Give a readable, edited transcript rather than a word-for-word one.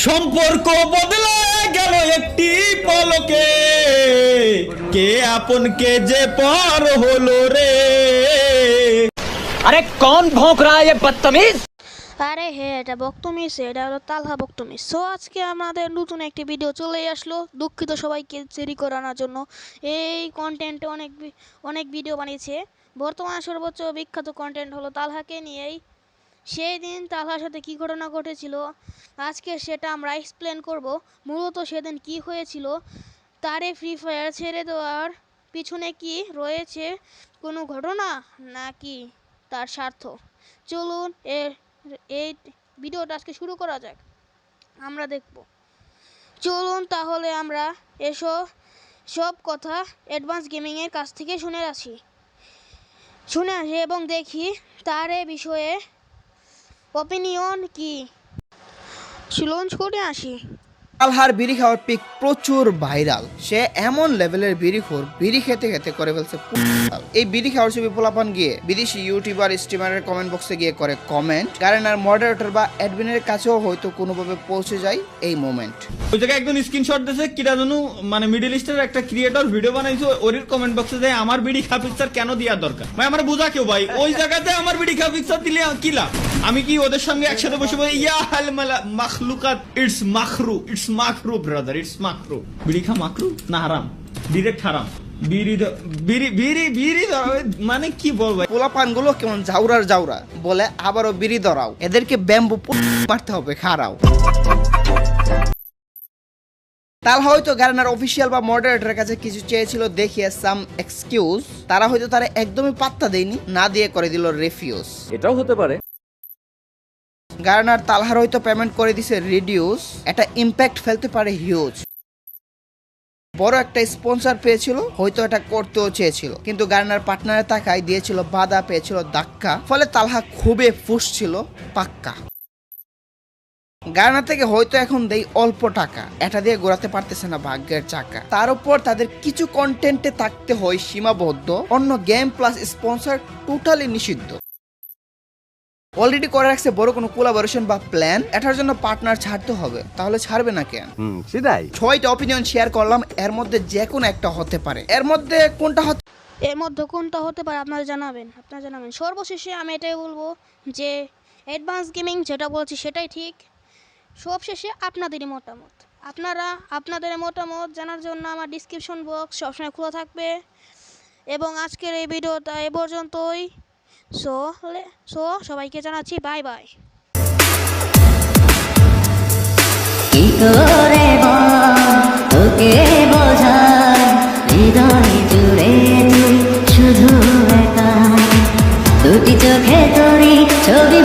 সম্পর্ক বদলে গেল একটি পলকে, কে আপন কে যে পর হলো রে। अरे कौन भौंक रहा है ये बदतमीज? আরে হ্যাঁ, এটা বক্তমিজ, এটা হলো তালহা বক্তমিজ। সো আজকে আমাদের নতুন একটি ভিডিও চলে আসলো। দুঃখিত সবাইকে দেরি করানোর জন্য। এই কন্টেন্টে অনেক ভিডিও বানিয়েছে। বর্তমানে সর্বোচ্চ বিখ্যাত কন্টেন্ট হলো তালহাকে নিয়েই। সেই দিন তালহার সাথে কী ঘটনা ঘটেছিল আজকে সেটা আমরা এক্সপ্লেন করব। মূলত সেদিন কি হয়েছিল, তারে ফ্রি ফায়ার ছেড়ে দেওয়ার পিছনে কি রয়েছে, কোনো ঘটনা নাকি তার স্বার্থ। চলুন এই ভিডিওটা আজকে শুরু করা যাক, আমরা দেখব। চলুন তাহলে আমরা সব কথা অ্যাডভান্স গেমিংয়ের কাছ থেকে শুনে আসি এবং দেখি তার এ বিষয়ে অপিনিয়ন কি। লঞ্চ করে আসি। তালহার বিড়ি খাওয়ার পিক প্রচুর ভাইরাল। সে এমন লেভেলের বিড়িখোর, বিড়ি খেতে খেতে করে ফেলছে। এই বিড়ি খাওয়ার ছবি পোলাপান গিয়ে বিদেশি ইউটিউবার স্ট্রিমারের কমেন্ট বক্সে গিয়ে করে কমেন্ট। গার্ডেনার মডারেটর বা অ্যাডমিনের কাছেও হয়তো কোনোভাবে পৌঁছে যায় এই মোমেন্ট। ওই জায়গায় একজন স্ক্রিনশট দিয়েছে, কিরা জানো মানে মিডল ইস্টের একটা ক্রিয়েটর ভিডিও বানাইছে, ওর কমেন্ট বক্সে যায় আমার বিড়ি খা পিকচার কেন দেওয়ার দরকার। ভাই আমার বোঝা কেউ ভাই, ওই জায়গাতে আমার বিড়ি খা পিকচার দিলে কি লাভ? আমি কি ওদের সঙ্গে একসাথে বসে বলি ইয়া হাল মাখলুকাত, ইটস মাখরু ব্রাদার, ইটস মাখরু। বিড়ি খা মাখরু না হারাম? ডিরেক্ট হারাম। বিড়ি মানে কি বলবো, পোলাপান গুলো কেমন জাউরা বলে আবারও বিড়ি ধরাও, এদেরকে ব্যাম্বু মারতে হবে, খারাও। তারা হয়তো গার্ডেনার অফিসিয়াল বা মডারেটরের কাছে কিছু চেয়েছিল, দেখিয়ে সাম এক্সকিউজ। তারা হয়তো তারা একদমই পাত্তা দেয়নি, না দিয়ে করে দিল রিফিউজ। এটাও হতে পারে। গার্ডেনার তালহার হয়তো পেমেন্ট করে দিছে রিডিউস। এটা ইম্প্যাক্ট ফেলতে পারে হিউজ। বড় একটা স্পন্সর পেয়েছিল, হয়তো এটা করতেও চেয়েছিল, কিন্তু গার্ডেনার পার্টনারের টাকায় দিয়েছিল বাধা, পেয়েছিল ধাক্কা। ফলে তালহা খুবই ফুসছিল পাক্কা। গার্ডেনার থেকে হয়তো এখন দেই অল্প টাকা, এটা দিয়ে ঘোরাতে পারতেছে না ভাগ্যের চাকা। তার উপর তাদের কিছু কন্টেন্টে থাকতে হয় সীমাবদ্ধ, অন্য গেম প্লাস স্পন্সর টোটালি নিষিদ্ধ। অলরেডি করে রাখছে বড় কোনো কোলাবোরেশন বা প্ল্যান, এটার জন্য পার্টনার ছাড়তে হবে, তাহলে ছাড়বে না কেন? সেটাই। 6টা অপিনিয়ন শেয়ার করলাম, এর মধ্যে যে কোনো একটা হতে পারে। এর মধ্যে কোনটা হতে পারে আপনারা জানাবেন। সর্বশেষে আমি এটাই বলবো যে অ্যাডভান্স গেমিং যেটা বলছি সেটাই ঠিক। সবশেষে আপনাদেরই মতামত। আপনাদের মতামত জানার জন্য আমার ডিসক্রিপশন বক্স সবসময় খোলা থাকবে। এবং আজকের এই ভিডিওটা এ পর্যন্তই। সো সবাইকে জানাচ্ছি বাই বাই। কি করে তোকে বোঝাই, হৃদয় জুড়ে তুই শুধু একা, দুটি চোখে তোরই ছবি।